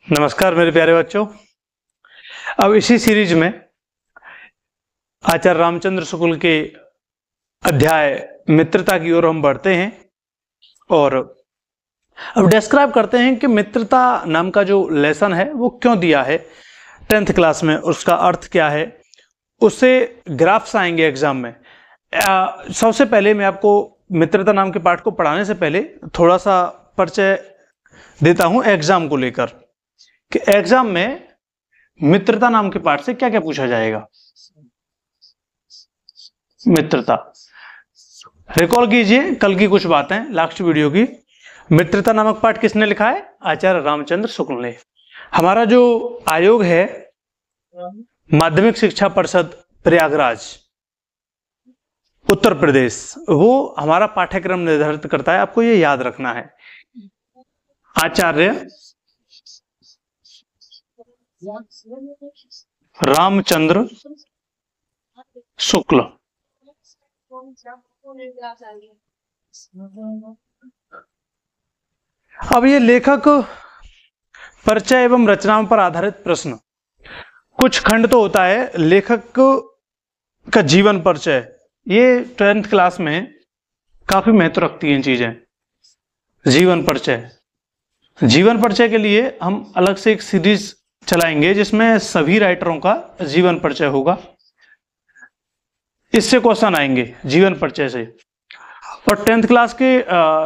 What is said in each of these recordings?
नमस्कार मेरे प्यारे बच्चों। अब इसी सीरीज में आचार्य रामचंद्र शुक्ल के अध्याय मित्रता की ओर हम बढ़ते हैं और अब डिस्क्राइब करते हैं कि मित्रता नाम का जो लेसन है वो क्यों दिया है 10th क्लास में, उसका अर्थ क्या है, उससे ग्राफ्स आएंगे एग्जाम में। सबसे पहले मैं आपको मित्रता नाम के पाठ को पढ़ाने से पहले थोड़ा सा परिचय देता हूं एग्जाम को लेकर कि एग्जाम में मित्रता नाम के पाठ से क्या क्या पूछा जाएगा। मित्रता रिकॉल कीजिए कल की कुछ बातें, लास्ट वीडियो की। मित्रता नामक पाठ किसने लिखा है? आचार्य रामचंद्र शुक्ल ने। हमारा जो आयोग है माध्यमिक शिक्षा परिषद प्रयागराज उत्तर प्रदेश, वो हमारा पाठ्यक्रम निर्धारित करता है। आपको ये याद रखना है, आचार्य रामचंद्र शुक्ल। अब ये लेखक परिचय एवं रचनाओं पर आधारित प्रश्न, कुछ खंड तो होता है लेखक का जीवन परिचय। ये 10th क्लास में काफी महत्व रखती हैं चीजें। जीवन परिचय, जीवन परिचय के लिए हम अलग से एक सीरीज चलाएंगे जिसमें सभी राइटरों का जीवन परिचय होगा। इससे क्वेश्चन आएंगे जीवन परिचय से। और 10th क्लास के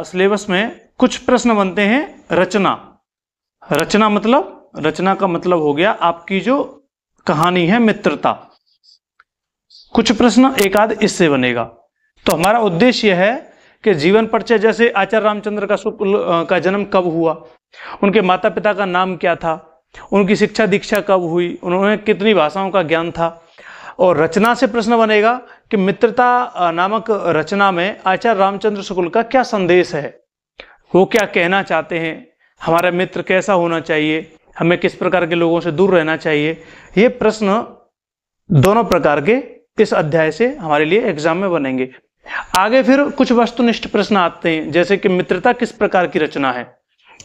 सिलेबस में कुछ प्रश्न बनते हैं रचना। रचना का मतलब हो गया आपकी जो कहानी है मित्रता। कुछ प्रश्न एक आध इससे बनेगा। तो हमारा उद्देश्य यह है कि जीवन परिचय, जैसे आचार्य रामचंद्र का शुक्ल का जन्म कब हुआ, उनके माता पिता का नाम क्या था, उनकी शिक्षा दीक्षा कब हुई, उन्होंने कितनी भाषाओं का ज्ञान था। और रचना से प्रश्न बनेगा कि मित्रता नामक रचना में आचार्य रामचंद्र शुक्ल का क्या संदेश है, वो क्या कहना चाहते हैं, हमारा मित्र कैसा होना चाहिए, हमें किस प्रकार के लोगों से दूर रहना चाहिए। ये प्रश्न दोनों प्रकार के इस अध्याय से हमारे लिए एग्जाम में बनेंगे। आगे फिर कुछ वस्तुनिष्ठ प्रश्न आते हैं, जैसे कि मित्रता किस प्रकार की रचना है,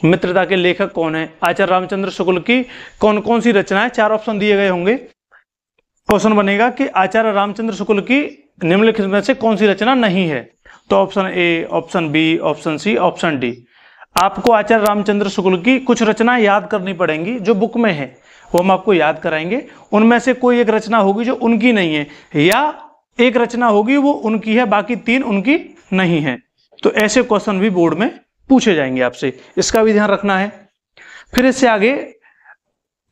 मित्रता के लेखक कौन है, आचार्य रामचंद्र शुक्ल की कौन कौन सी रचनाएं। 4 ऑप्शन दिए गए होंगे। क्वेश्चन बनेगा कि आचार्य रामचंद्र शुक्ल की निम्नलिखित में से कौन सी रचना नहीं है। तो option A, option B, option C, option D. आपको आचार्य रामचंद्र शुक्ल की कुछ रचनाएं याद करनी पड़ेंगी जो बुक में है, वो हम आपको याद कराएंगे। उनमें से कोई एक रचना होगी जो उनकी नहीं है, या एक रचना होगी वो उनकी है, बाकी 3 उनकी नहीं है। तो ऐसे क्वेश्चन भी बोर्ड में पूछे जाएंगे आपसे, इसका भी ध्यान रखना है। फिर इससे आगे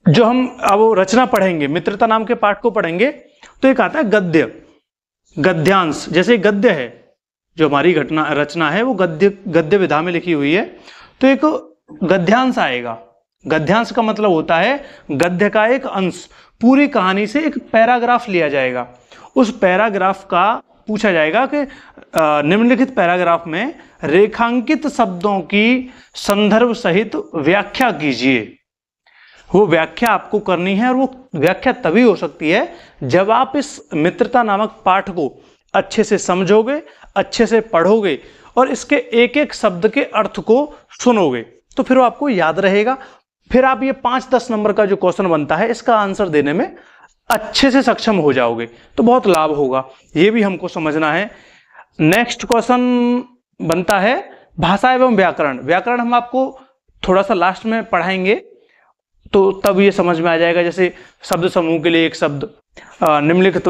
जो हम अब रचना पढ़ेंगे, मित्रता नाम के पाठ को पढ़ेंगे, तो एक आता है गद्य, गद्यांश। जैसे गद्य है जो हमारी रचना है वो गद्य विधा में लिखी हुई है, तो एक गद्यांश आएगा। गद्यांश का मतलब होता है गद्य का एक अंश, पूरी कहानी से एक पैराग्राफ लिया जाएगा। उस पैराग्राफ का पूछा जाएगा कि निम्नलिखित पैराग्राफ में रेखांकित शब्दों की संदर्भ सहित व्याख्या कीजिए। वो व्याख्या आपको करनी है, और वो व्याख्या तभी हो सकती है जब आप इस मित्रता नामक पाठ को अच्छे से समझोगे, अच्छे से पढ़ोगे और इसके एक एक शब्द के अर्थ को सुनोगे, तो फिर वो आपको याद रहेगा। फिर आप ये 5-10 नंबर का जो क्वेश्चन बनता है इसका आंसर देने में अच्छे से सक्षम हो जाओगे, तो बहुत लाभ होगा। ये भी हमको समझना है। नेक्स्ट क्वेश्चन बनता है भाषा एवं व्याकरण। व्याकरण हम आपको थोड़ा सा लास्ट में पढ़ाएंगे, तो तब ये समझ में आ जाएगा। जैसे शब्द समूह के लिए एक शब्द, निम्नलिखित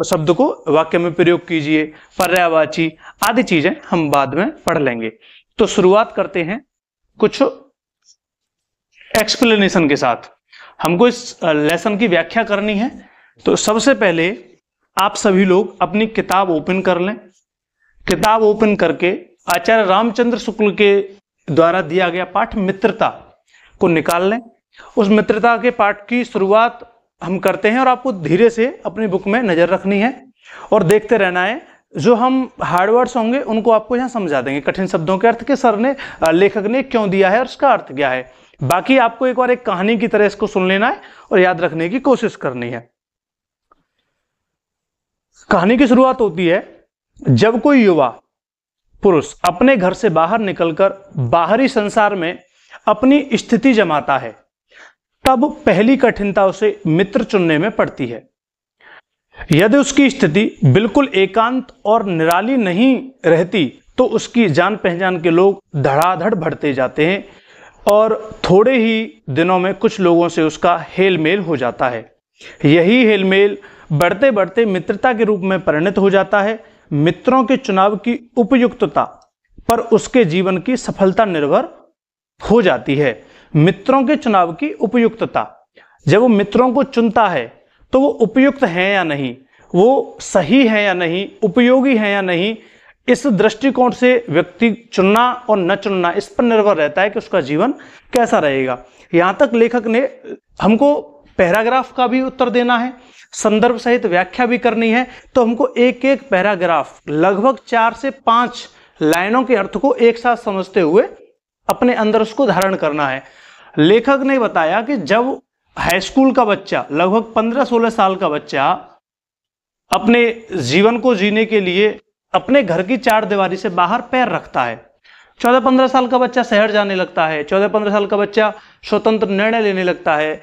शब्द को वाक्य में प्रयोग कीजिए, पर्यायवाची आदि चीजें हम बाद में पढ़ लेंगे। तो शुरुआत करते हैं कुछ एक्सप्लेनेशन के साथ। हमको इस लेसन की व्याख्या करनी है, तो सबसे पहले आप सभी लोग अपनी किताब ओपन कर लें। किताब ओपन करके आचार्य रामचंद्र शुक्ल के द्वारा दिया गया पाठ मित्रता को निकाल लें। उस मित्रता के पाठ की शुरुआत हम करते हैं, और आपको धीरे से अपनी बुक में नजर रखनी है और देखते रहना है। जो हम हार्ड वर्ड्स होंगे उनको आपको यहाँ समझा देंगे, कठिन शब्दों के अर्थ के सर ने, लेखक ने क्यों दिया है और उसका अर्थ क्या है। बाकी आपको एक बार एक कहानी की तरह इसको सुन लेना है और याद रखने की कोशिश करनी है। कहानी की शुरुआत होती है, जब कोई युवा पुरुष अपने घर से बाहर निकलकर बाहरी संसार में अपनी स्थिति जमाता है, तब पहली कठिनता उसे मित्र चुनने में पड़ती है। यदि उसकी स्थिति बिल्कुल एकांत और निराली नहीं रहती तो उसकी जान पहचान के लोग धड़ाधड़ बढ़ते जाते हैं और थोड़े ही दिनों में कुछ लोगों से उसका हेल मेल हो जाता है। यही हेल मेल बढ़ते बढ़ते मित्रता के रूप में परिणत हो जाता है। मित्रों के चुनाव की उपयुक्तता पर उसके जीवन की सफलता निर्भर हो जाती है। मित्रों के चुनाव की उपयुक्तता, जब वो मित्रों को चुनता है तो वो उपयुक्त हैं या नहीं, वो सही है या नहीं, उपयोगी है या नहीं, इस दृष्टिकोण से व्यक्ति चुनना और न चुनना इस पर निर्भर रहता है कि उसका जीवन कैसा रहेगा। यहां तक लेखक ने हमको पैराग्राफ का भी उत्तर देना है, संदर्भ सहित व्याख्या भी करनी है, तो हमको एक एक पैराग्राफ लगभग 4 से 5 लाइनों के अर्थ को एक साथ समझते हुए अपने अंदर उसको धारण करना है। लेखक ने बताया कि जब हाई स्कूल का बच्चा, लगभग 15-16 साल का बच्चा अपने जीवन को जीने के लिए अपने घर की 4 दीवारी से बाहर पैर रखता है, 14-15 साल का बच्चा शहर जाने लगता है, 14-15 साल का बच्चा स्वतंत्र निर्णय लेने लगता है।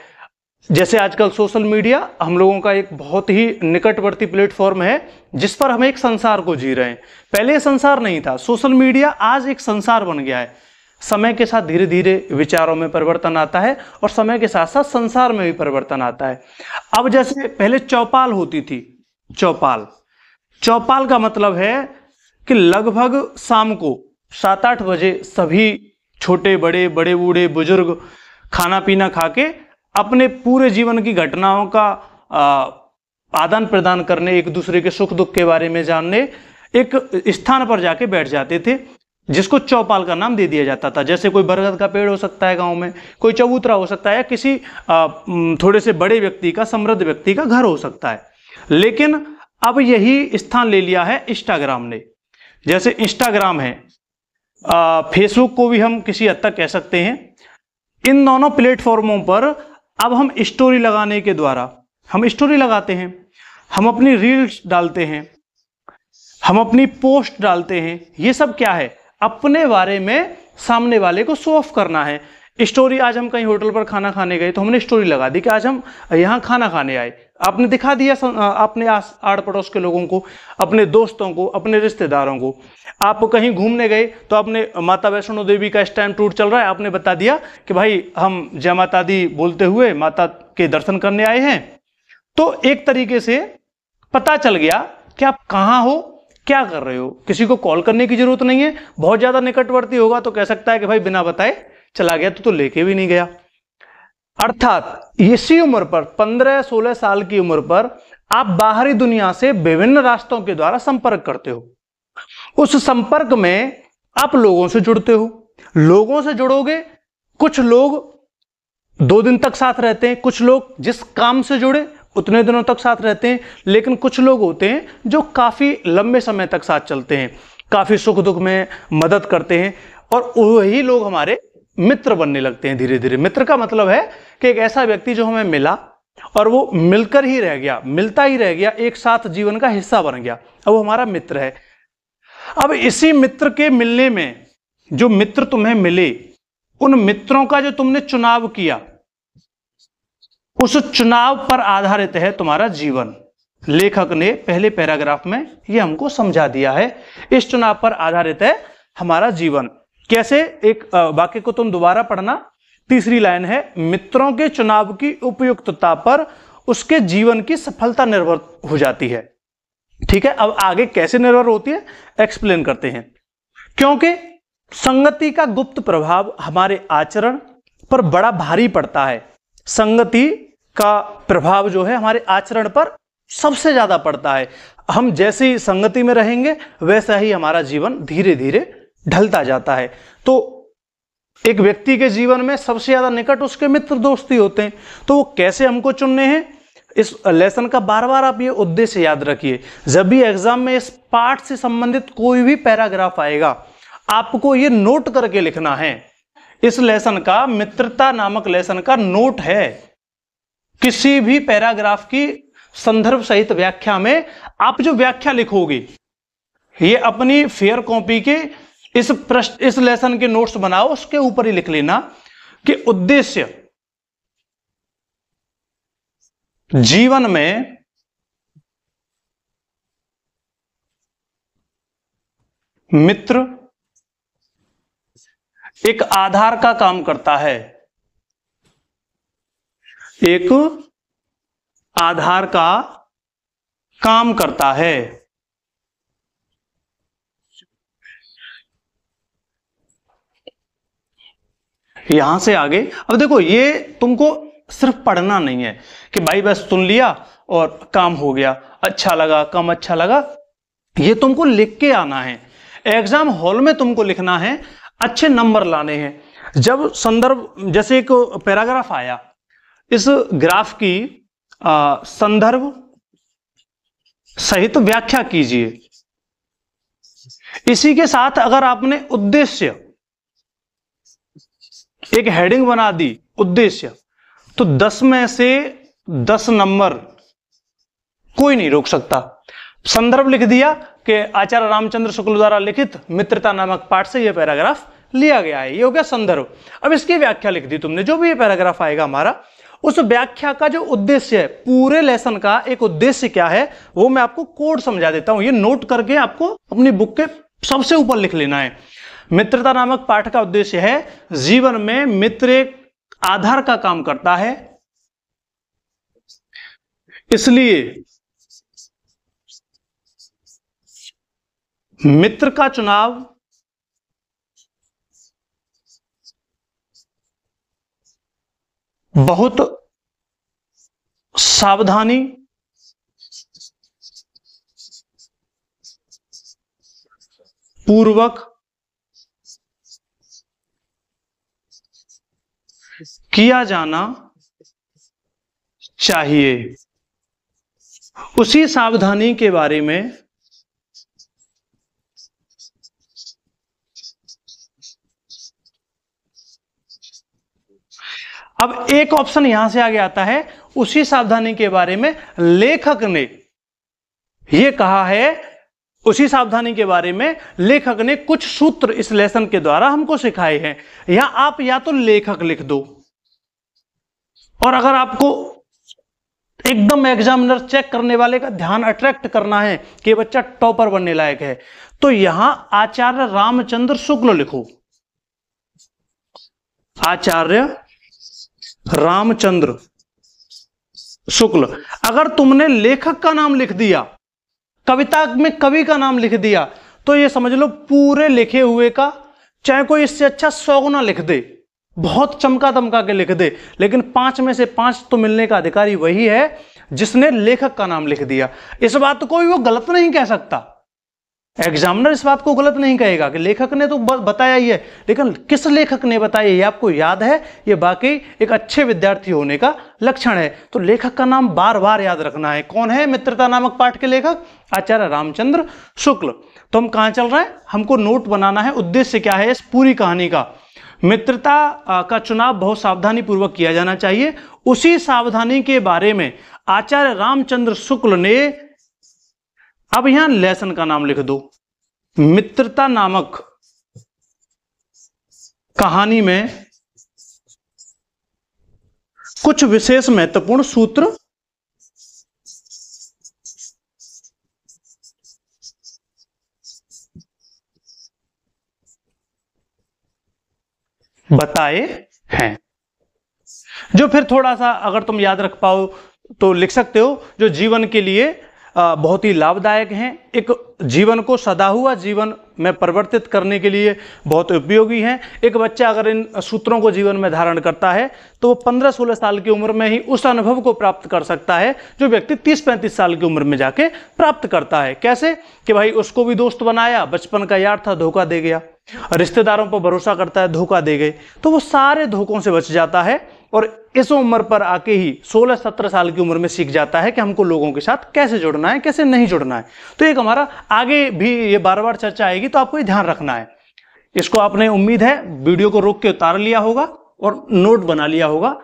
जैसे आजकल सोशल मीडिया हम लोगों का एक बहुत ही निकटवर्ती प्लेटफॉर्म है जिस पर हम एक संसार को जी रहे हैं। पहले ये संसार नहीं था, सोशल मीडिया आज एक संसार बन गया है। समय के साथ धीरे धीरे विचारों में परिवर्तन आता है और समय के साथ साथ संसार में भी परिवर्तन आता है। अब जैसे पहले चौपाल होती थी, चौपाल का मतलब है कि लगभग शाम को 7-8 बजे सभी छोटे बड़े, बड़े बूढ़े, बुजुर्ग खाना पीना खा के अपने पूरे जीवन की घटनाओं का आदान प्रदान करने, एक दूसरे के सुख दुख के बारे में जानने एक स्थान पर जाके बैठ जाते थे, जिसको चौपाल का नाम दे दिया जाता था। जैसे कोई बरगद का पेड़ हो सकता है गांव में, कोई चबूतरा हो सकता है, या किसी थोड़े से बड़े व्यक्ति का, समृद्ध व्यक्ति का घर हो सकता है। लेकिन अब यही स्थान ले लिया है इंस्टाग्राम ने। जैसे इंस्टाग्राम है, फेसबुक को भी हम किसी हद तक कह सकते हैं। इन दोनों प्लेटफॉर्मों पर अब हम स्टोरी लगाने के द्वारा हम स्टोरी लगाते हैं, हम अपनी रील्स डालते हैं, हम अपनी पोस्ट डालते हैं। ये सब क्या है? अपने बारे में सामने वाले को शो ऑफ करना है। स्टोरी, आज हम कहीं होटल पर खाना खाने गए तो हमने स्टोरी लगा दी कि आज हम यहाँ खाना खाने आए। आपने दिखा दिया अपने आड़ पड़ोस के लोगों को, अपने दोस्तों को, अपने रिश्तेदारों को। आप कहीं घूमने गए तो आपने, माता वैष्णो देवी का इस टाइम टूर चल रहा है, आपने बता दिया कि भाई हम जय माता दी बोलते हुए माता के दर्शन करने आए हैं। तो एक तरीके से पता चल गया कि आप कहाँ हो, क्या कर रहे हो। किसी को कॉल करने की जरूरत नहीं है। बहुत ज्यादा निकटवर्ती होगा तो कह सकता है कि भाई बिना बताए चला गया, तो लेके भी नहीं गया। अर्थात इसी उम्र पर, 15-16 साल की उम्र पर आप बाहरी दुनिया से विभिन्न रास्तों के द्वारा संपर्क करते हो। उस संपर्क में आप लोगों से जुड़ते हो। लोगों से जुड़ोगे, कुछ लोग 2 दिन तक साथ रहते हैं, कुछ लोग जिस काम से जुड़े उतने दिनों तक साथ रहते हैं, लेकिन कुछ लोग होते हैं जो काफी लंबे समय तक साथ चलते हैं, काफी सुख दुख में मदद करते हैं, और वही लोग हमारे मित्र बनने लगते हैं धीरे धीरे। मित्र का मतलब है कि एक ऐसा व्यक्ति जो हमें मिला और वो मिलकर ही रह गया, मिलता ही रह गया, एक साथ जीवन का हिस्सा बन गया, अब वो हमारा मित्र है। अब इसी मित्र के मिलने में, जो मित्र तुम्हें मिले, उन मित्रों का जो तुमने चुनाव किया, उस चुनाव पर आधारित है तुम्हारा जीवन। लेखक ने पहले पैराग्राफ में यह हमको समझा दिया है। इस चुनाव पर आधारित है हमारा जीवन। कैसे? एक वाक्य को तुम दोबारा पढ़ना। तीसरी लाइन है, मित्रों के चुनाव की उपयुक्तता पर उसके जीवन की सफलता निर्भर हो जाती है। ठीक है, अब आगे कैसे निर्भर होती है एक्सप्लेन करते हैं। क्योंकि संगति का गुप्त प्रभाव हमारे आचरण पर बड़ा भारी पड़ता है। संगति का प्रभाव जो है हमारे आचरण पर सबसे ज्यादा पड़ता है। हम जैसे ही संगति में रहेंगे वैसा ही हमारा जीवन धीरे धीरे ढलता जाता है। तो एक व्यक्ति के जीवन में सबसे ज्यादा निकट उसके मित्र दोस्त ही होते हैं। तो वो कैसे हमको चुनने हैं, इस लेसन का बार बार आप ये उद्देश्य याद रखिए। जब भी एग्जाम में इस पाठ से संबंधित कोई भी पैराग्राफ आएगा, आपको ये नोट करके लिखना है। इस लेसन का, मित्रता नामक लेसन का नोट है। किसी भी पैराग्राफ की संदर्भ सहित व्याख्या में आप जो व्याख्या लिखोगे, ये अपनी फेयर कॉपी के इस लेसन के नोट्स बनाओ, उसके ऊपर ही लिख लेना कि उद्देश्य जीवन में मित्र एक आधार का काम करता है, एक आधार का काम करता है। यहां से आगे अब देखो, ये तुमको सिर्फ पढ़ना नहीं है कि भाई बस सुन लिया और काम हो गया, अच्छा लगा कम अच्छा लगा, ये तुमको लिख के आना है। एग्जाम हॉल में तुमको लिखना है, अच्छे नंबर लाने हैं। जब संदर्भ, जैसे एक पैराग्राफ आया, इस ग्राफ की संदर्भ सहित व्याख्या कीजिए। इसी के साथ अगर आपने उद्देश्य, एक हेडिंग बना दी उद्देश्य, तो 10 में से 10 नंबर कोई नहीं रोक सकता। संदर्भ लिख दिया कि आचार्य रामचंद्र शुक्ल द्वारा लिखित मित्रता नामक पाठ से यह पैराग्राफ लिया गया है, ये हो गया संदर्भ। अब इसकी व्याख्या लिख दी तुमने, जो भी ये पैराग्राफ आएगा हमारा, उस व्याख्या का जो उद्देश्य है, पूरे लेसन का एक उद्देश्य क्या है, वो मैं आपको कोड समझा देता हूं। ये नोट करके आपको अपनी बुक के सबसे ऊपर लिख लेना है। मित्रता नामक पाठ का उद्देश्य है, जीवन में मित्र एक आधार का काम करता है, इसलिए मित्र का चुनाव बहुत सावधानी पूर्वक किया जाना चाहिए। उसी सावधानी के बारे में अब एक ऑप्शन यहां से आगे आता है, उसी सावधानी के बारे में लेखक ने यह कहा है, उसी सावधानी के बारे में लेखक ने कुछ सूत्र इस लेसन के द्वारा हमको सिखाए हैं। यहां आप या तो लेखक लिख दो, और अगर आपको एकदम एग्जामिनर चेक करने वाले का ध्यान अट्रैक्ट करना है कि बच्चा टॉपर बनने लायक है, तो यहां आचार्य रामचंद्र शुक्ल लिखो। आचार्य रामचंद्र शुक्ल। अगर तुमने लेखक का नाम लिख दिया, कविता में कवि का नाम लिख दिया, तो ये समझ लो पूरे लिखे हुए का, चाहे कोई इससे अच्छा 100 गुना लिख दे, बहुत चमका दमका के लिख दे, लेकिन 5 में से 5 तो मिलने का अधिकारी वही है जिसने लेखक का नाम लिख दिया। इस बात को वो गलत नहीं कह सकता, एग्जामिनर इस बात को गलत नहीं कहेगा कि लेखक ने तो बताया ही है, लेकिन किस लेखक ने बताया ये आपको याद है, ये बाकी एक अच्छे विद्यार्थी होने का लक्षण है। तो लेखक का नाम बार बार याद रखना है। कौन है मित्रता नामक पाठ के लेखक? आचार्य रामचंद्र शुक्ल। तो हम कहां चल रहे हैं, हमको नोट बनाना है, उद्देश्य क्या है इस पूरी कहानी का। मित्रता का चुनाव बहुत सावधानी पूर्वक किया जाना चाहिए। उसी सावधानी के बारे में आचार्य रामचंद्र शुक्ल ने, अब यहां लेसन का नाम लिख दो, मित्रता नामक कहानी में कुछ विशेष महत्वपूर्ण सूत्र बताए हैं। जो फिर थोड़ा सा अगर तुम याद रख पाओ तो लिख सकते हो, जो जीवन के लिए बहुत ही लाभदायक हैं, एक जीवन को सदा हुआ जीवन में परिवर्तित करने के लिए बहुत उपयोगी हैं। एक बच्चा अगर इन सूत्रों को जीवन में धारण करता है तो वो 15-16 साल की उम्र में ही उस अनुभव को प्राप्त कर सकता है जो व्यक्ति 30-35 साल की उम्र में जाके प्राप्त करता है। कैसे कि भाई उसको भी दोस्त बनाया, बचपन का यार था, धोखा दे गया, रिश्तेदारों पर भरोसा करता है, धोखा दे गए, तो वो सारे धोखों से बच जाता है और इस उम्र पर आके ही 16-17 साल की उम्र में सीख जाता है कि हमको लोगों के साथ कैसे जुड़ना है, कैसे नहीं जुड़ना है। तो एक हमारा आगे भी ये बार बार चर्चा आएगी, तो आपको ये ध्यान रखना है। इसको आपने, उम्मीद है, वीडियो को रोक के उतार लिया होगा और नोट बना लिया होगा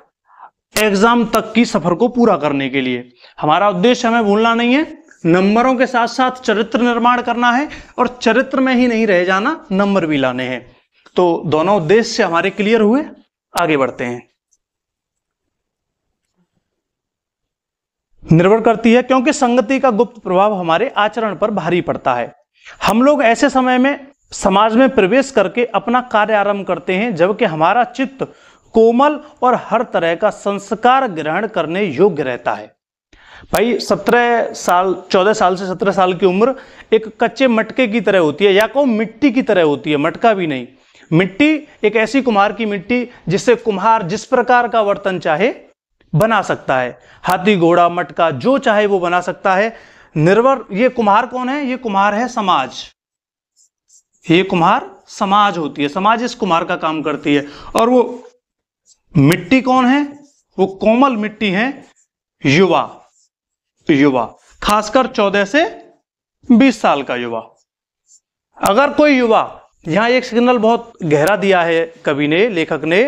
एग्जाम तक की सफर को पूरा करने के लिए। हमारा उद्देश्य हमें भूलना नहीं है, नंबरों के साथ साथ चरित्र निर्माण करना है, और चरित्र में ही नहीं रह जाना, नंबर भी लाने हैं। तो दोनों उद्देश्य हमारे क्लियर हुए, आगे बढ़ते हैं। निर्भर करती है, क्योंकि संगति का गुप्त प्रभाव हमारे आचरण पर भारी पड़ता है। हम लोग ऐसे समय में समाज में प्रवेश करके अपना कार्य आरंभ करते हैं जबकि हमारा चित्त कोमल और हर तरह का संस्कार ग्रहण करने योग्य रहता है। भाई 17 साल 14 साल से 17 साल की उम्र एक कच्चे मटके की तरह होती है, या कहूँ मिट्टी की तरह होती है, मटका भी नहीं। मिट्टी एक ऐसी कुम्हार की मिट्टी जिससे कुम्हार जिस प्रकार का बर्तन चाहे बना सकता है, हाथी घोड़ा मटका जो चाहे वो बना सकता है। निर्भर ये कुम्हार कौन है? ये कुम्हार है समाज। ये कुम्हार समाज होती है, समाज इस कुम्हार का काम करती है। और वो मिट्टी कौन है? वो कोमल मिट्टी है युवा। युवा खासकर 14 से 20 साल का युवा। अगर कोई युवा, यहां एक सिग्नल बहुत गहरा दिया है कवि ने, लेखक ने,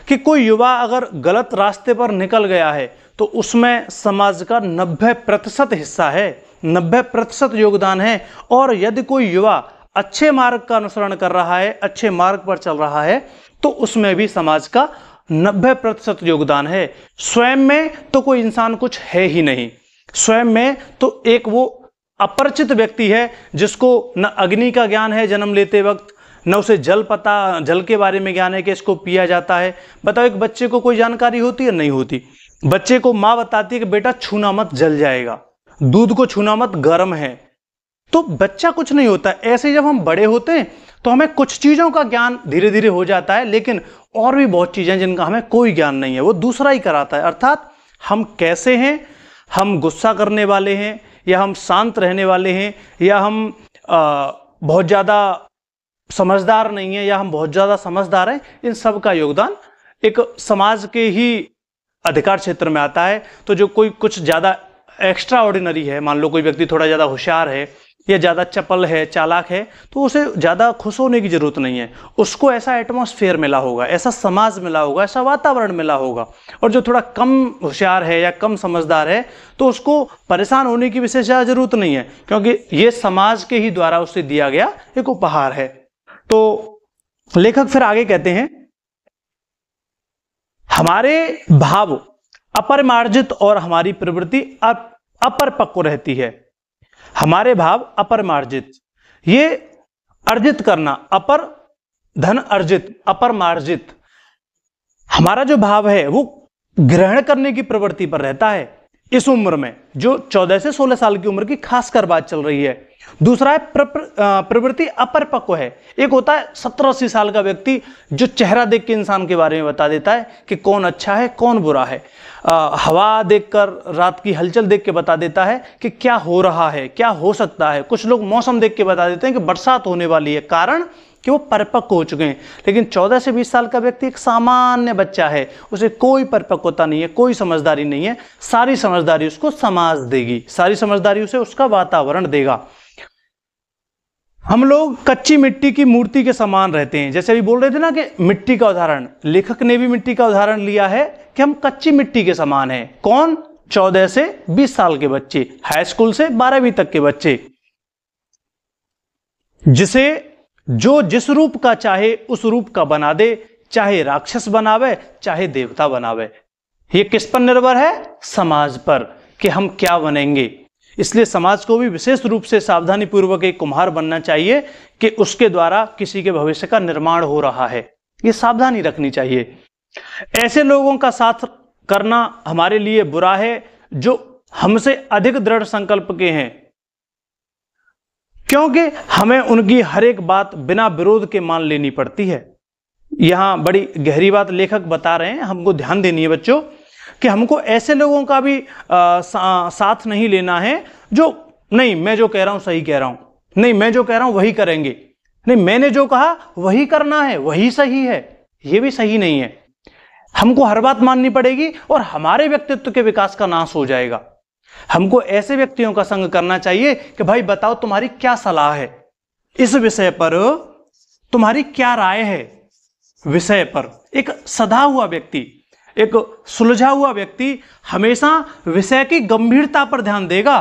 कि कोई युवा अगर गलत रास्ते पर निकल गया है तो उसमें समाज का 90% हिस्सा है, 90% योगदान है। और यदि कोई युवा अच्छे मार्ग का अनुसरण कर रहा है, अच्छे मार्ग पर चल रहा है, तो उसमें भी समाज का 90% योगदान है। स्वयं में तो कोई इंसान कुछ है ही नहीं, स्वयं में तो एक वो अपरिचित व्यक्ति है जिसको न अग्नि का ज्ञान है जन्म लेते वक्त, न उसे जल पता, जल के बारे में ज्ञान है कि इसको पिया जाता है। बताओ एक बच्चे को कोई जानकारी होती है? नहीं होती। बच्चे को माँ बताती है कि बेटा छूना मत, जल जाएगा, दूध को छूना मत, गर्म है। तो बच्चा कुछ नहीं होता। ऐसे जब हम बड़े होते हैं तो हमें कुछ चीजों का ज्ञान धीरे धीरे हो जाता है, लेकिन और भी बहुत चीजें जिनका हमें कोई ज्ञान नहीं है, वो दूसरा ही कराता है। अर्थात हम कैसे हैं, हम गुस्सा करने वाले हैं या हम शांत रहने वाले हैं, या हम बहुत ज़्यादा समझदार नहीं है या हम बहुत ज़्यादा समझदार हैं, इन सब का योगदान एक समाज के ही अधिकार क्षेत्र में आता है। तो जो कोई कुछ ज़्यादा एक्स्ट्रा ऑर्डिनरी है, मान लो कोई व्यक्ति थोड़ा ज़्यादा होशियार है या ज़्यादा चपल है, चालाक है, तो उसे ज़्यादा खुश होने की ज़रूरत नहीं है। उसको ऐसा एटमॉस्फेयर मिला होगा, ऐसा समाज मिला होगा, ऐसा वातावरण मिला होगा। और जो थोड़ा कम होशियार है या कम समझदार है, तो उसको परेशान होने की विशेष ज़रूरत नहीं है, क्योंकि ये समाज के ही द्वारा उसे दिया गया एक उपहार है। तो लेखक फिर आगे कहते हैं, हमारे भाव अपरिमार्जित और हमारी प्रवृत्ति अपरिपक्व रहती है। हमारे भाव अपरिमार्जित, ये अर्जित करना, अपर धन अर्जित, अपरमार्जित। हमारा जो भाव है वो ग्रहण करने की प्रवृत्ति पर रहता है इस उम्र में, जो 14 से 16 साल की उम्र की खासकर बात चल रही है। दूसरा है प्रवृत्ति अपरिपक्व है। एक होता है 17-80 साल का व्यक्ति जो चेहरा देख के इंसान के बारे में बता देता है कि कौन अच्छा है कौन बुरा है, हवा देखकर, रात की हलचल देख के बता देता है कि क्या हो रहा है, क्या हो सकता है। कुछ लोग मौसम देख के बता देते हैं कि बरसात होने वाली है, कारण कि वो परिपक्व हो चुके हैं। लेकिन 14 से 20 साल का व्यक्ति एक सामान्य बच्चा है, उसे कोई परिपक्वता नहीं है, कोई समझदारी नहीं है। सारी समझदारी उसको समाज देगी, सारी समझदारी उसे उसका वातावरण देगा। हम लोग कच्ची मिट्टी की मूर्ति के समान रहते हैं। जैसे अभी बोल रहे थे ना कि मिट्टी का उदाहरण, लेखक ने भी मिट्टी का उदाहरण लिया है कि हम कच्ची मिट्टी के समान हैं। कौन? 14 से 20 साल के बच्चे, हाई स्कूल से 12वीं तक के बच्चे, जिसे जो जिस रूप का चाहे उस रूप का बना दे, चाहे राक्षस बनावे चाहे देवता बनावे। ये किस पर निर्भर है? समाज पर, कि हम क्या बनेंगे। इसलिए समाज को भी विशेष रूप से सावधानी पूर्वक एक कुम्हार बनना चाहिए कि उसके द्वारा किसी के भविष्य का निर्माण हो रहा है, ये सावधानी रखनी चाहिए। ऐसे लोगों का साथ करना हमारे लिए बुरा है जो हमसे अधिक दृढ़ संकल्प के हैं, क्योंकि हमें उनकी हर एक बात बिना विरोध के मान लेनी पड़ती है। यहां बड़ी गहरी बात लेखक बता रहे हैं, हमको ध्यान देनी है बच्चों, कि हमको ऐसे लोगों का भी साथ नहीं लेना है जो नहीं मैं जो कह रहा हूं सही कह रहा हूं, नहीं मैं जो कह रहा हूं वही करेंगे, नहीं मैंने जो कहा वही करना है, वही सही है, ये भी सही नहीं है। हमको हर बात माननी पड़ेगी और हमारे व्यक्तित्व के विकास का नाश हो जाएगा। हमको ऐसे व्यक्तियों का संग करना चाहिए कि भाई बताओ तुम्हारी क्या सलाह है इस विषय पर, तुम्हारी क्या राय है विषय पर। एक सधा हुआ व्यक्ति, एक सुलझा हुआ व्यक्ति हमेशा विषय की गंभीरता पर ध्यान देगा।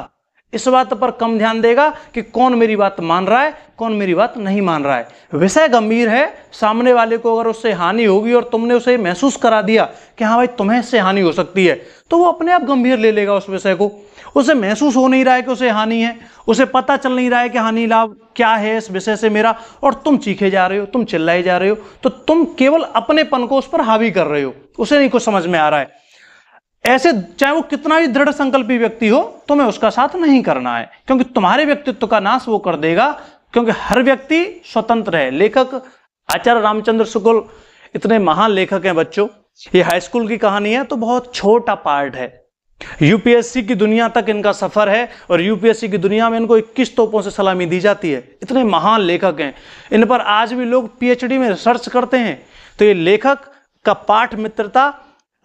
इस बात पर कम ध्यान देगा कि कौन मेरी बात मान रहा है, कौन मेरी बात नहीं मान रहा है। विषय गंभीर है, सामने वाले को अगर उससे हानि होगी और तुमने उसे महसूस करा दिया कि हाँ भाई तुम्हें इससे हानि हो सकती है, तो वो अपने आप गंभीर ले लेगा उस विषय को। उसे महसूस हो नहीं रहा है कि उसे हानि है, उसे पता चल नहीं रहा है कि हानि लाभ क्या है इस विषय से मेरा, और तुम चीखे जा रहे हो, तुम चिल्लाए जा रहे हो, तो तुम केवल अपनेपन को उस पर हावी कर रहे हो, उसे नहीं कुछ समझ में आ रहा है। ऐसे चाहे वो कितना भी दृढ़ संकल्पी व्यक्ति हो, तुम्हें उसका साथ नहीं करना है, क्योंकि तुम्हारे व्यक्तित्व का नाश वो कर देगा। क्योंकि हर व्यक्ति स्वतंत्र है। लेखक आचार्य रामचंद्र शुक्ल इतने महान लेखक हैं बच्चों। ये हाई स्कूल की कहानी है तो बहुत छोटा पार्ट है, यूपीएससी की दुनिया तक इनका सफर है, और यूपीएससी की दुनिया में इनको 21 तोपों से सलामी दी जाती है। इतने महान लेखक हैं, इन पर आज भी लोग पीएचडी में रिसर्च करते हैं। तो ये लेखक का पाठ मित्रता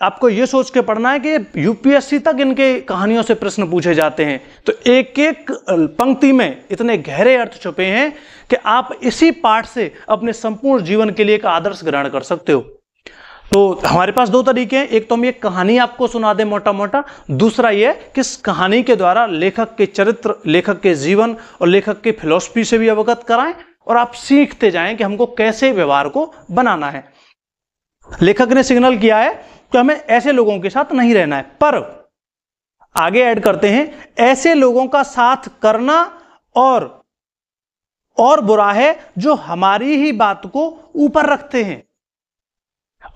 आपको ये सोच के पढ़ना है कि यूपीएससी तक इनके कहानियों से प्रश्न पूछे जाते हैं। तो एक एक पंक्ति में इतने गहरे अर्थ छुपे हैं कि आप इसी पाठ से अपने संपूर्ण जीवन के लिए एक आदर्श ग्रहण कर सकते हो। तो हमारे पास दो तरीके हैं, एक तो हम ये कहानी आपको सुना दें मोटा मोटा, दूसरा ये कि इस कहानी के द्वारा लेखक के चरित्र, लेखक के जीवन और लेखक के फिलॉसफी से भी अवगत कराएं, और आप सीखते जाएं कि हमको कैसे व्यवहार को बनाना है। लेखक ने सिग्नल किया है कि हमें ऐसे लोगों के साथ नहीं रहना है, पर आगे ऐड करते हैं, ऐसे लोगों का साथ करना और बुरा है जो हमारी ही बात को ऊपर रखते हैं।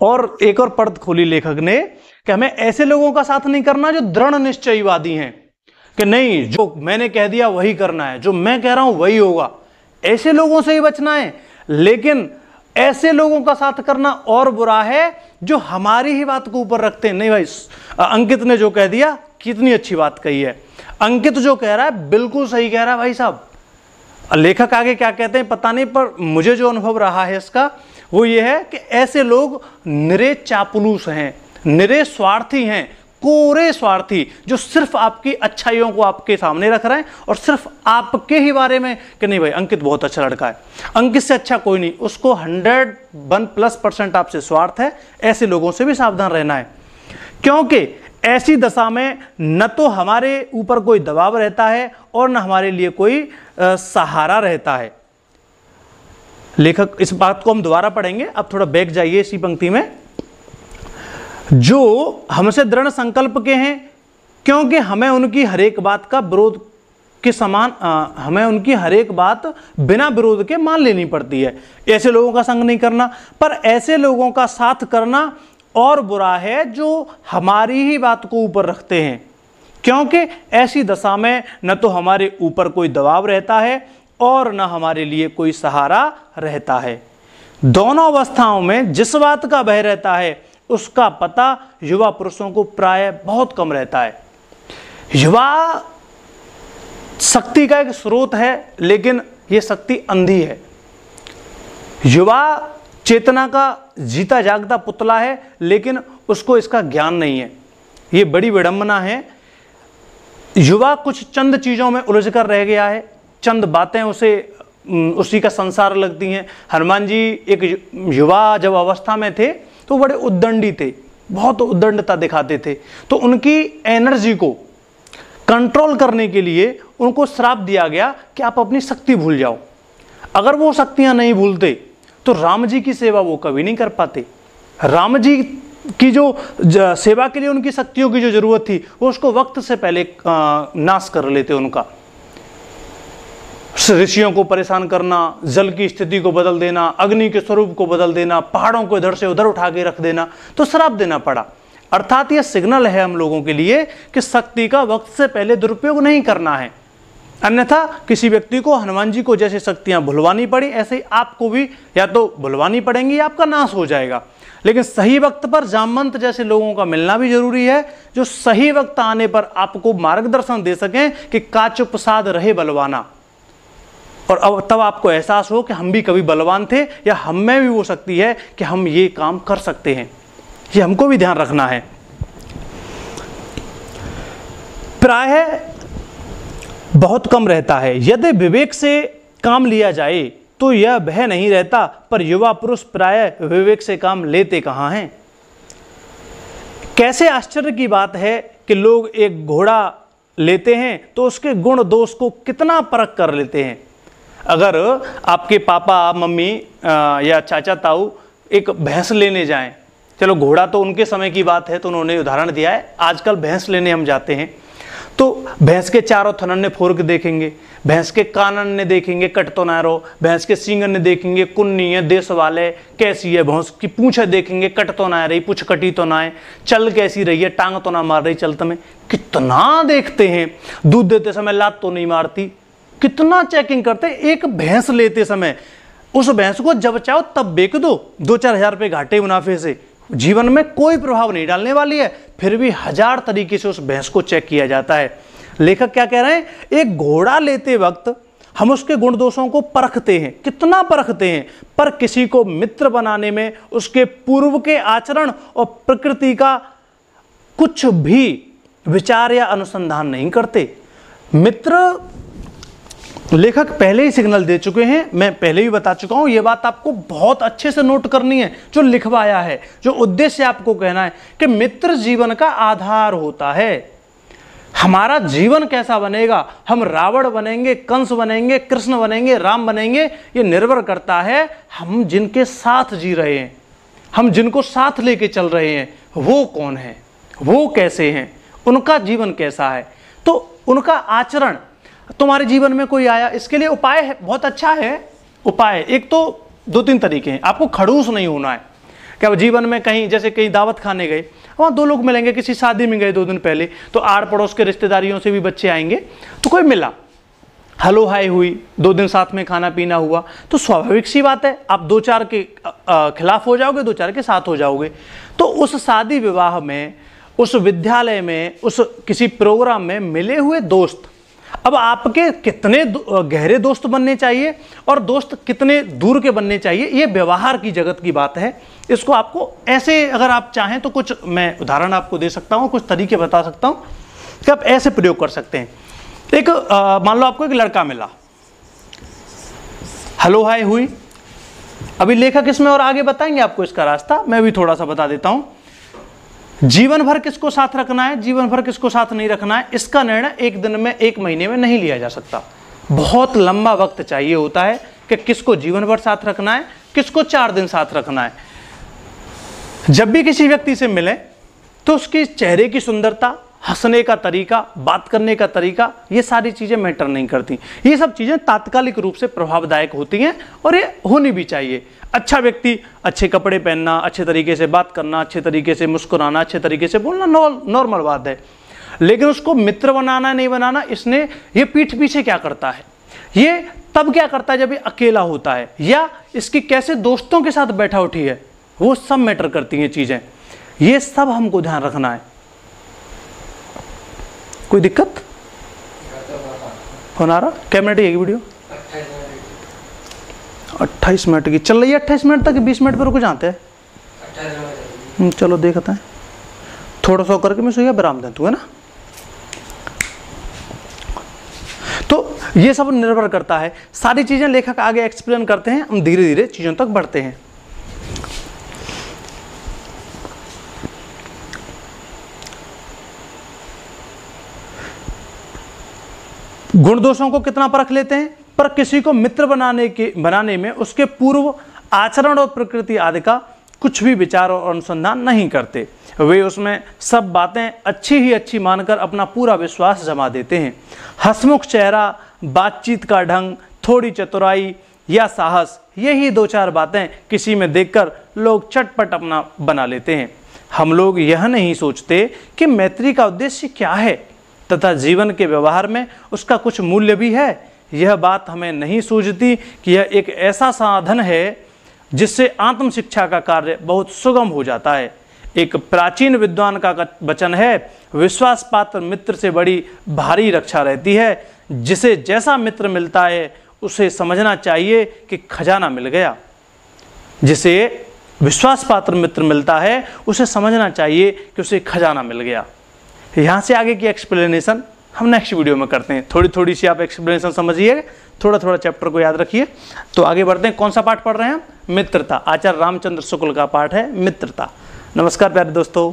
और एक और परत खोली लेखक ने कि हमें ऐसे लोगों का साथ नहीं करना जो दृढ़ निश्चयवादी हैं, कि नहीं जो मैंने कह दिया वही करना है, जो मैं कह रहा हूं वही होगा, ऐसे लोगों से ही बचना है। लेकिन ऐसे लोगों का साथ करना और बुरा है जो हमारी ही बात को ऊपर रखते हैं। नहीं भाई, अंकित ने जो कह दिया कितनी अच्छी बात कही है, अंकित जो कह रहा है बिल्कुल सही कह रहा है भाई साहब। लेखक आगे क्या कहते हैं पता नहीं, पर मुझे जो अनुभव रहा है इसका वो ये है कि ऐसे लोग निरे चापलूस हैं, निरे स्वार्थी हैं, कोरे स्वार्थी, जो सिर्फ आपकी अच्छाइयों को आपके सामने रख रहे हैं और सिर्फ आपके ही बारे में कि नहीं भाई अंकित बहुत अच्छा लड़का है, अंकित से अच्छा कोई नहीं, उसको 101+% आपसे स्वार्थ है। ऐसे लोगों से भी सावधान रहना है, क्योंकि ऐसी दशा में न तो हमारे ऊपर कोई दबाव रहता है और न हमारे लिए कोई सहारा रहता है। लेखक, इस बात को हम दोबारा पढ़ेंगे, अब थोड़ा बैक जाइए इसी पंक्ति में। जो हमसे दृढ़ संकल्प के हैं, क्योंकि हमें उनकी हर एक बात का विरोध के समान हमें उनकी हर एक बात बिना विरोध के मान लेनी पड़ती है। ऐसे लोगों का संग नहीं करना, पर ऐसे लोगों का साथ करना और बुरा है जो हमारी ही बात को ऊपर रखते हैं, क्योंकि ऐसी दशा में न तो हमारे ऊपर कोई दबाव रहता है और न हमारे लिए कोई सहारा रहता है। दोनों अवस्थाओं में जिस बात का भय रहता है उसका पता युवा पुरुषों को प्राय बहुत कम रहता है। युवा शक्ति का एक स्रोत है, लेकिन यह शक्ति अंधी है। युवा चेतना का जीता जागता पुतला है, लेकिन उसको इसका ज्ञान नहीं है। यह बड़ी विडंबना है। युवा कुछ चंद चीजों में उलझ कर रह गया है, चंद बातें उसी का संसार लगती हैं। हनुमान जी एक युवा जब अवस्था में थे तो बड़े उद्दंडी थे, बहुत उद्दंडता दिखाते थे, तो उनकी एनर्जी को कंट्रोल करने के लिए उनको श्राप दिया गया कि आप अपनी शक्ति भूल जाओ। अगर वो शक्तियां नहीं भूलते तो राम जी की सेवा वो कभी नहीं कर पाते। राम जी की जो सेवा के लिए उनकी शक्तियों की जो जरूरत थी वो उसको वक्त से पहले नाश कर लेते उनका। ऋषियों को परेशान करना, जल की स्थिति को बदल देना, अग्नि के स्वरूप को बदल देना, पहाड़ों को इधर से उधर उठा के रख देना, तो श्राप देना पड़ा। अर्थात यह सिग्नल है हम लोगों के लिए कि शक्ति का वक्त से पहले दुरुपयोग नहीं करना है, अन्यथा किसी व्यक्ति को हनुमान जी को जैसे शक्तियां भुलवानी पड़ी ऐसे ही आपको भी या तो भुलवानी पड़ेंगी या आपका नाश हो जाएगा। लेकिन सही वक्त पर जामवंत जैसे लोगों का मिलना भी जरूरी है, जो सही वक्त आने पर आपको मार्गदर्शन दे सकें कि काचुप साध रहे बलवाना, और अब तब आपको एहसास हो कि हम भी कभी बलवान थे या हम में भी वो शक्ति है कि हम ये काम कर सकते हैं। ये हमको भी ध्यान रखना है। प्रायः बहुत कम रहता है। यदि विवेक से काम लिया जाए तो यह भय नहीं रहता, पर युवा पुरुष प्रायः विवेक से काम लेते कहाँ हैं। कैसे आश्चर्य की बात है कि लोग एक घोड़ा लेते हैं तो उसके गुण दोष को कितना परख कर लेते हैं। अगर आपके पापा मम्मी या चाचा ताऊ एक भैंस लेने जाएं, चलो घोड़ा तो उनके समय की बात है तो उन्होंने उदाहरण दिया है, आजकल भैंस लेने हम जाते हैं तो भैंस के चारों थनन ने फोर के देखेंगे, भैंस के कानन ने देखेंगे कट तो ना रो, भैंस के सींगन ने देखेंगे कुन्नी है देश वाले, कैसी है भैंस की पूंछ देखेंगे कट तो ना रही, पूछ कटी तो ना है, चल कैसी रही है, टांग तो ना मार रही चलते में, कितना देखते हैं। दूध देते समय लात तो नहीं मारती, कितना चेकिंग करते हैं। एक भैंस लेते समय उस भैंस को जब चाहो तब बेच दो, 2-4 हज़ार रुपये घाटे मुनाफे से, जीवन में कोई प्रभाव नहीं डालने वाली है, फिर भी 1000 तरीके से उस भैंस को चेक किया जाता है। लेखक क्या कह रहे हैं, एक घोड़ा लेते वक्त हम उसके गुण दोषों को परखते हैं, कितना परखते हैं, पर किसी को मित्र बनाने में उसके पूर्व के आचरण और प्रकृति का कुछ भी विचार या अनुसंधान नहीं करते। मित्र लेखक पहले ही सिग्नल दे चुके हैं, मैं पहले ही बता चुका हूं, यह बात आपको बहुत अच्छे से नोट करनी है। जो लिखवाया है, जो उद्देश्य आपको कहना है कि मित्र जीवन का आधार होता है। हमारा जीवन कैसा बनेगा, हम रावण बनेंगे, कंस बनेंगे, कृष्ण बनेंगे, राम बनेंगे, ये निर्भर करता है हम जिनके साथ जी रहे हैं, हम जिनको साथ लेके चल रहे हैं, वो कौन है, वो कैसे हैं, उनका जीवन कैसा है। तो उनका आचरण तुम्हारे जीवन में कोई आया, इसके लिए उपाय है, बहुत अच्छा है उपाय। एक तो 2-3 तरीके हैं, आपको खड़ूस नहीं होना है। क्या जीवन में कहीं जैसे कहीं दावत खाने गए, वहाँ 2 लोग मिलेंगे, किसी शादी में गए 2 दिन पहले, तो आड़ पड़ोस के रिश्तेदारियों से भी बच्चे आएंगे, तो कोई मिला, हेलो हाय हुई, 2 दिन साथ में खाना पीना हुआ, तो स्वाभाविक सी बात है आप 2-4 के खिलाफ हो जाओगे, 2-4 के साथ हो जाओगे। तो उस शादी विवाह में, उस विद्यालय में, उस किसी प्रोग्राम में मिले हुए दोस्त, अब आपके कितने गहरे दोस्त बनने चाहिए और दोस्त कितने दूर के बनने चाहिए, ये व्यवहार की जगत की बात है। इसको आपको ऐसे, अगर आप चाहें तो कुछ मैं उदाहरण आपको दे सकता हूं, कुछ तरीके बता सकता हूं कि आप ऐसे प्रयोग कर सकते हैं। एक मान लो आपको एक लड़का मिला, हेलो हाय हुई, अभी लेखक इसमें और आगे बताएंगे आपको इसका रास्ता, मैं भी थोड़ा सा बता देता हूं। जीवन भर किसको साथ रखना है, जीवन भर किसको साथ नहीं रखना है, इसका निर्णय एक दिन में, एक महीने में नहीं लिया जा सकता। बहुत लंबा वक्त चाहिए होता है कि किसको जीवन भर साथ रखना है, किसको 4 दिन साथ रखना है। जब भी किसी व्यक्ति से मिले तो उसकी चेहरे की सुंदरता, हंसने का तरीका, बात करने का तरीका, ये सारी चीजें मैटर नहीं करती। ये सब चीजें तात्कालिक रूप से प्रभावदायक होती हैं और ये होनी भी चाहिए। अच्छा व्यक्ति, अच्छे कपड़े पहनना, अच्छे तरीके से बात करना, अच्छे तरीके से मुस्कुराना, अच्छे तरीके से बोलना नॉर्मल बात है। लेकिन उसको मित्र बनाना नहीं बनाना, इसने ये पीठ पीछे क्या करता है, ये तब क्या करता है जब ये अकेला होता है, या इसकी कैसे दोस्तों के साथ बैठा उठी है, वो सब मैटर करती हैं चीजें। ये सब हमको ध्यान रखना है। कोई दिक्कत होना रहा? क्या मिनट है वीडियो? 28 मिनट की चल रही है। 28 मिनट तक 20 मिनट पर रुक जाते हैं। चलो देखते हैं, थोड़ा सा करके मैं सोया विराम दे तू, है ना। तो ये सब निर्भर करता है, सारी चीजें लेखक आगे एक्सप्लेन करते हैं, हम धीरे धीरे चीजों तक बढ़ते हैं। गुण दोषों को कितना परख लेते हैं, पर किसी को मित्र बनाने में उसके पूर्व आचरण और प्रकृति आदि का कुछ भी विचार और अनुसंधान नहीं करते। वे उसमें सब बातें अच्छी ही अच्छी मानकर अपना पूरा विश्वास जमा देते हैं। हंसमुख चेहरा, बातचीत का ढंग, थोड़ी चतुराई या साहस, यही 2-4 बातें किसी में देखकर लोग चटपट अपना बना लेते हैं। हम लोग यह नहीं सोचते कि मैत्री का उद्देश्य क्या है तथा जीवन के व्यवहार में उसका कुछ मूल्य भी है। यह बात हमें नहीं सूझती कि यह एक ऐसा साधन है जिससे आत्म शिक्षा का कार्य बहुत सुगम हो जाता है। एक प्राचीन विद्वान का वचन है, विश्वास पात्र मित्र से बड़ी भारी रक्षा रहती है। जिसे जैसा मित्र मिलता है उसे समझना चाहिए कि खजाना मिल गया। जिसे विश्वास पात्र मित्र मिलता है उसे समझना चाहिए कि उसे खजाना मिल गया। यहाँ से आगे की एक्सप्लेनेशन हम नेक्स्ट वीडियो में करते हैं। थोड़ी थोड़ी सी आप एक्सप्लेनेशन समझिए, थोड़ा थोड़ा चैप्टर को याद रखिए। तो आगे बढ़ते हैं। कौन सा पाठ पढ़ रहे हैं हम? मित्रता। आचार्य रामचंद्र शुक्ल का पाठ है मित्रता। नमस्कार प्यारे दोस्तों।